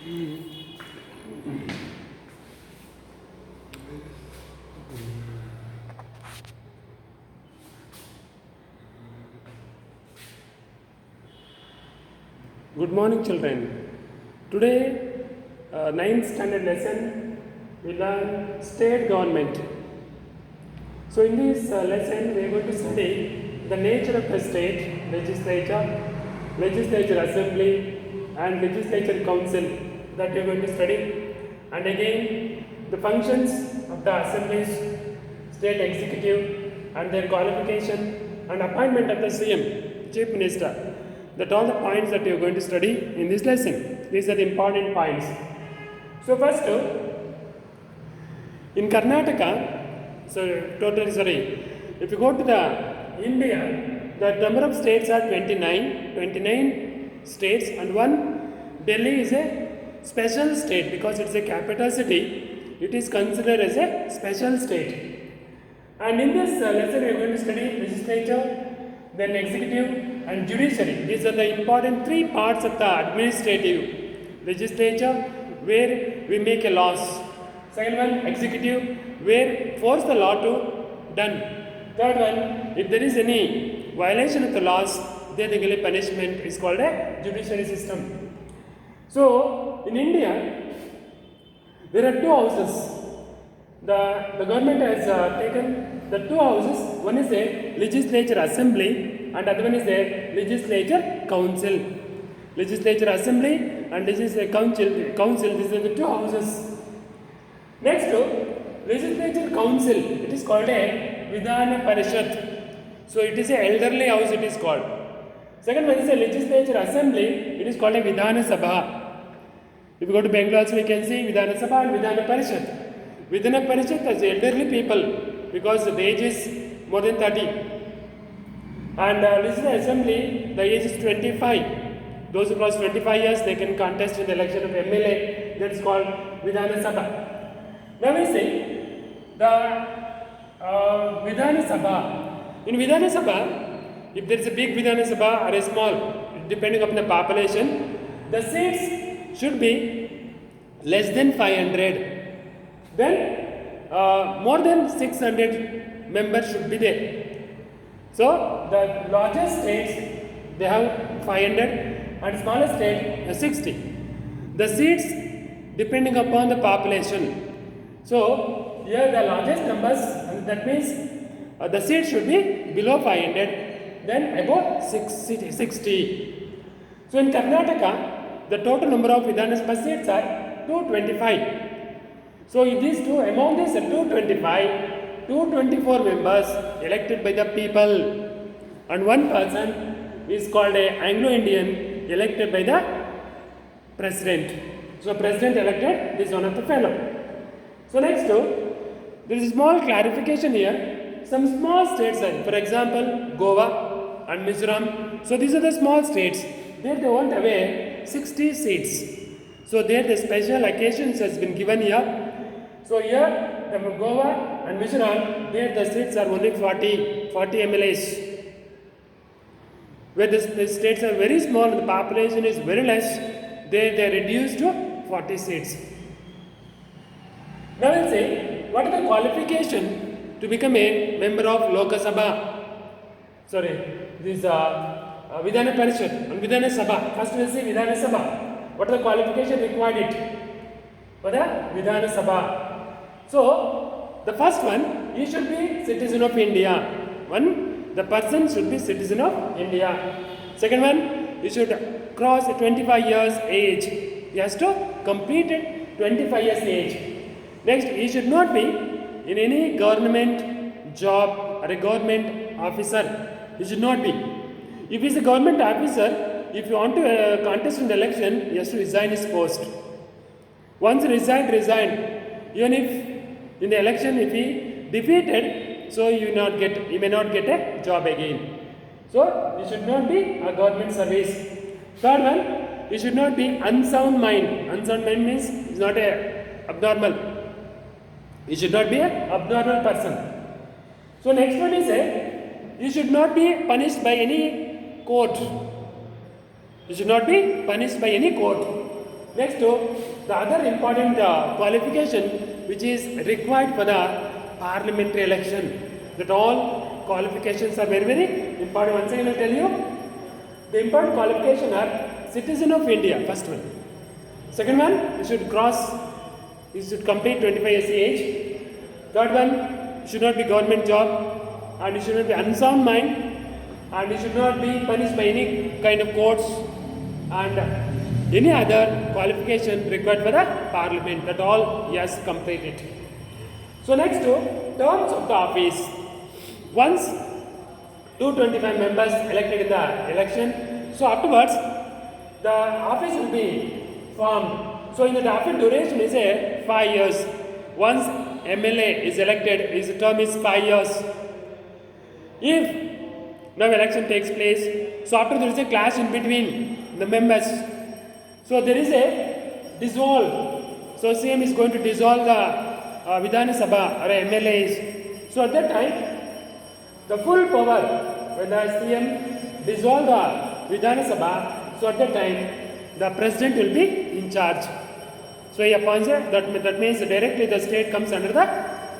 Good morning, children. Today, ninth standard lesson, we learn state government. So, in this lesson, we are going to study the nature of the state, legislature, legislature assembly, and legislature council that we are going to study. And again, the functions of the assemblies, state executive, and their qualification and appointment of the CM, Chief Minister. That all the points that you are going to study in this lesson. These are the important points. So first, in Karnataka, if you go to the India, the number of states are 29 states, and one Delhi is a special state because it's a capital city. It is considered as a special state. And in this lesson, we are going to study legislature, then executive and judiciary. These are the important three parts of the administrative. Legislature, where we make a laws. Second one, executive, where force the law to done. Third one, if there is any violation of the laws, then the punishment is called a judiciary system. So, in India, there are two houses. The government has taken the two houses. One is a legislature assembly and other one is a legislature council. Legislature assembly and legislature council. These are the two houses. Next, legislature council. It is called a Vidhana Parishad. So it is a elderly house. It is called. Second one is a legislature assembly. It is called a Vidhana Sabha. If you go to Bengal, also we can see Vidhana Sabha and Vidhana Parishad. Vidhana Parishad is elderly people because the age is more than 30. And legislative assembly, the age is 25. Those who cross 25 years, they can contest in the election of MLA. That is called Vidhana Sabha. Now we see the Vidhana Sabha. In Vidhana Sabha, if there is a big Vidhana Sabha or a small, depending upon the population, the seats should be less than 500. Then more than 600 members should be there. So the largest states, they have 500 and smallest state has 60. The seats depending upon the population. So here the largest numbers, that means the seats should be below 500, then above 60. So in Karnataka, the total number of Vidhana Sabha seats are 225. So these two, among these 225, 224 members elected by the people, and one person is called a Anglo-Indian elected by the president. So president elected, this is one of the fellow. So next, there is a small clarification here. Some small states are, for example, Goa and Mizoram. So these are the small states. There they want away 60 seats. So there the special occasions has been given here. So here, the Goa and Mizoram, there the seats are only 40 MLAs. Where the states are very small and the population is very less, they are reduced to 40 seats. Now we'll say, what is the qualification to become a member of Lok Sabha? This Vidhana Parishad and Vidhana Sabha. First we'll see Vidhana Sabha. What is the qualification required for the Vidhana Sabha? So, the first one, he should be citizen of India. The person should be citizen of India. Second one, he should cross 25 years age. He has to complete 25 years age. Next, he should not be in any government job or a government officer. He should not be. If he is a government officer, if you want to contest in the election, he has to resign his post. Once resigned. Even if in the election, if he defeated, so you may not get a job again. So, he should not be a government service. Third one, he should not be unsound mind. Unsound mind means he is not a abnormal. He should not be an abnormal person. So next one is he should not be punished by any court. He should not be punished by any court. Next, the other important qualification which is required for the parliamentary election. That all qualifications are very, very important. Once again I will tell you, the important qualification are citizen of India, first one. Second one, you should complete 25 years age. Third one, you should not be government job, and you should not be unsound mind, and you should not be punished by any kind of courts and any other qualification required for the parliament. That all he has completed. So next, terms of the office. Once 225 members elected in the election, so afterwards the office will be formed. So in the office duration is 5 years. Once MLA is elected, his term is 5 years. If now election takes place, so after there is a clash in between the members, so there is a dissolve. So CM is going to dissolve the Vidhana Sabha or MLAs. So at that time, the full power, when the CM dissolve the Vidhana Sabha, so at that time the president will be in charge. So he appoints that means directly the state comes under the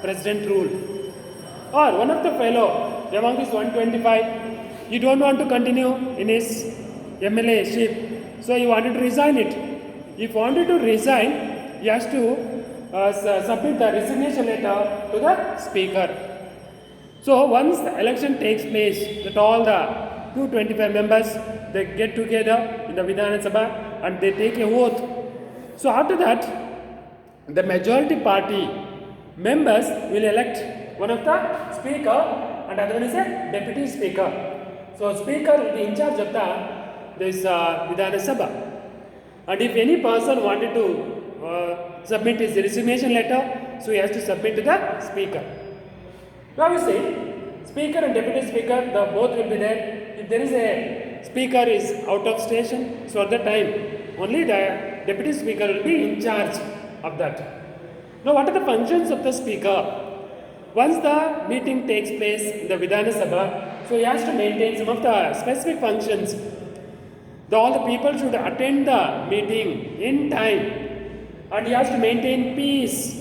president rule. Or one of the fellow among this 125, he don't want to continue in his MLA ship, so he wanted to resign it. If he wanted to resign, he has to submit the resignation letter to the speaker. So once the election takes place, that all the 225 members, they get together in the Vidhana Sabha and they take a oath. So after that, the majority party members will elect one of the speaker and other one is a deputy speaker. So speaker will be in charge of this Vidhana Sabha. And if any person wanted to submit his resignation letter, so he has to submit to the speaker. Now you see, speaker and deputy speaker, the both will be there. If there is a speaker is out of station, so at that time only the deputy speaker will be in charge of that. Now what are the functions of the speaker? Once the meeting takes place in the Vidhana Sabha, so he has to maintain some of the specific functions. All the people should attend the meeting in time, and he has to maintain peace.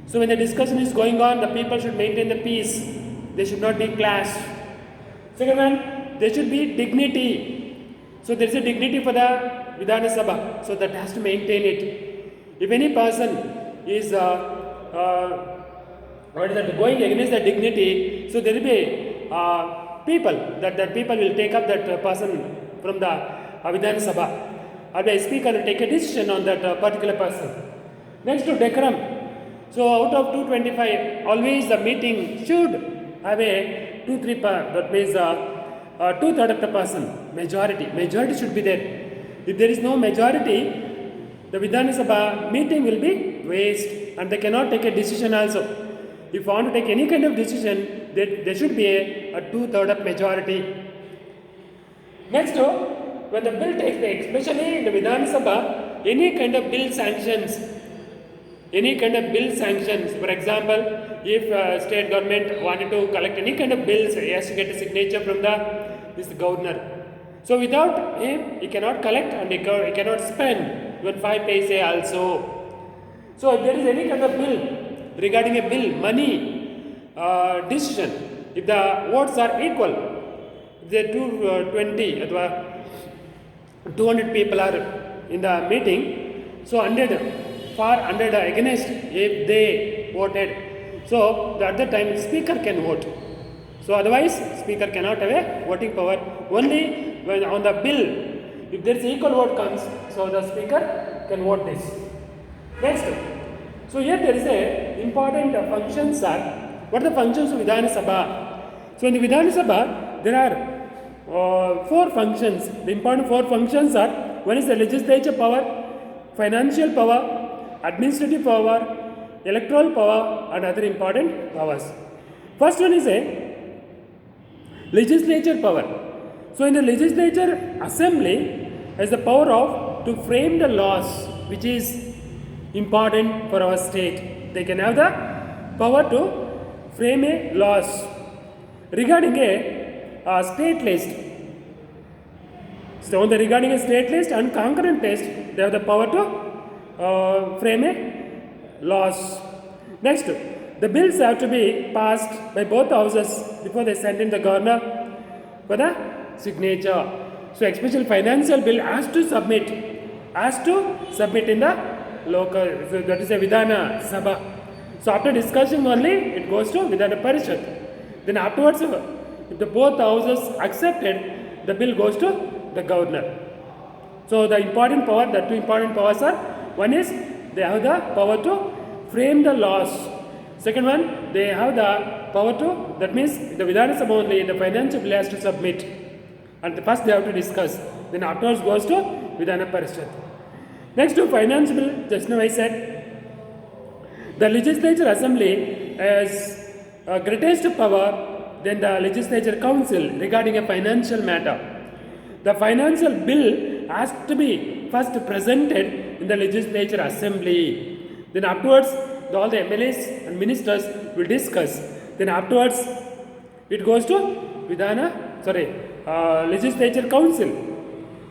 So when the discussion is going on, the people should maintain the peace. They should not be clashed. Second one, there should be dignity. So there is a dignity for the Vidhana Sabha, so that has to maintain it. If any person is going against the dignity, so there will be people that people will take up that person from the Vidhana Sabha, or the speaker will take a decision on that particular person. Next to decorum. So out of 225, always the meeting should have a 2-3 part. That means 2/3 of the person, majority should be there. If there is no majority, the Vidhana Sabha meeting will be waste, and they cannot take a decision also. If you want to take any kind of decision, there should be a 2/3 of majority. Next, when the bill takes place, especially in the Vidhana Sabha, any kind of bill sanctions, for example, if state government wanted to collect any kind of bills, he has to get a signature from this governor. So without him, he cannot collect and he cannot spend even 5 paise also. So if there is any kind of bill, regarding a bill, money, decision, if the votes are equal, if there are 200 people are in the meeting, so 100 for 100 against, if they voted, so at that time speaker can vote. So otherwise speaker cannot have a voting power. Only when on the bill, if there is equal vote comes, so the speaker can vote this. Next, so here there is a important functions are, what are the functions of Vidhana Sabha? So in the Vidhana Sabha, there are 4 functions. The important 4 functions are, one is the legislature power, financial power, administrative power, electoral power, and other important powers. First one is a legislature power. So in the legislature, assembly has the power to frame the laws which is important for our state. They can have the power to frame a laws regarding a state list. So on the regarding a state list and concurrent test, they have the power to frame a laws. Next, the bills have to be passed by both houses before they send in the governor for the signature. So especially financial bill has to submit in the local, so that is a Vidhana Sabha. So after discussion only it goes to Vidhana Parishad. Then afterwards, if the both houses accepted, the bill goes to the governor. So the important power, the two important powers are, one is they have the power to frame the laws. Second one, they have the power to, that means the Vidhana Sabha only, the financial bill has to submit. And first they have to discuss. Then afterwards goes to Vidhana Parishad. Next to finance bill, just now I said, the legislature assembly has greatest power than the legislature council regarding a financial matter. The financial bill has to be first presented in the legislature assembly. Then afterwards, all the MLAs and ministers will discuss. Then afterwards, it goes to legislature council.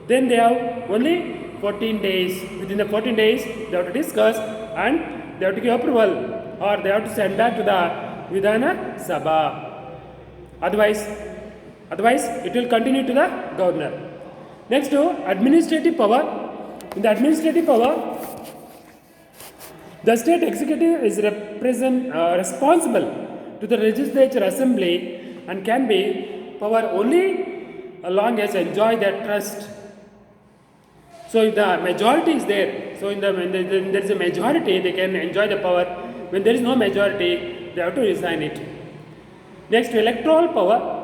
Then they have only 14 days. Within the 14 days, they have to discuss and they have to give approval, or they have to send back to the Vidhana Sabha. Otherwise it will continue to the governor. Next to administrative power. In the administrative power, the state executive is responsible to the legislature assembly and can be power only as long as enjoy their trust. So if the majority is there, so when there is a majority, they can enjoy the power. When there is no majority, they have to resign it. Next, electoral power.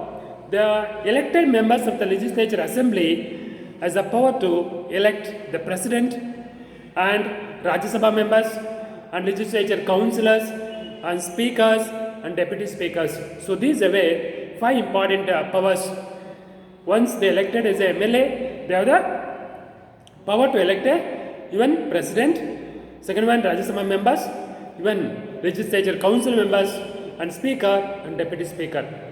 The elected members of the legislature assembly has the power to elect the president and Rajya Sabha members and legislature councillors and speakers and deputy speakers. So these are 5 important powers. Once they elected as a MLA, they have the power to elect even president, second one Rajya Sabha members, even legislature council members and speaker and deputy speaker.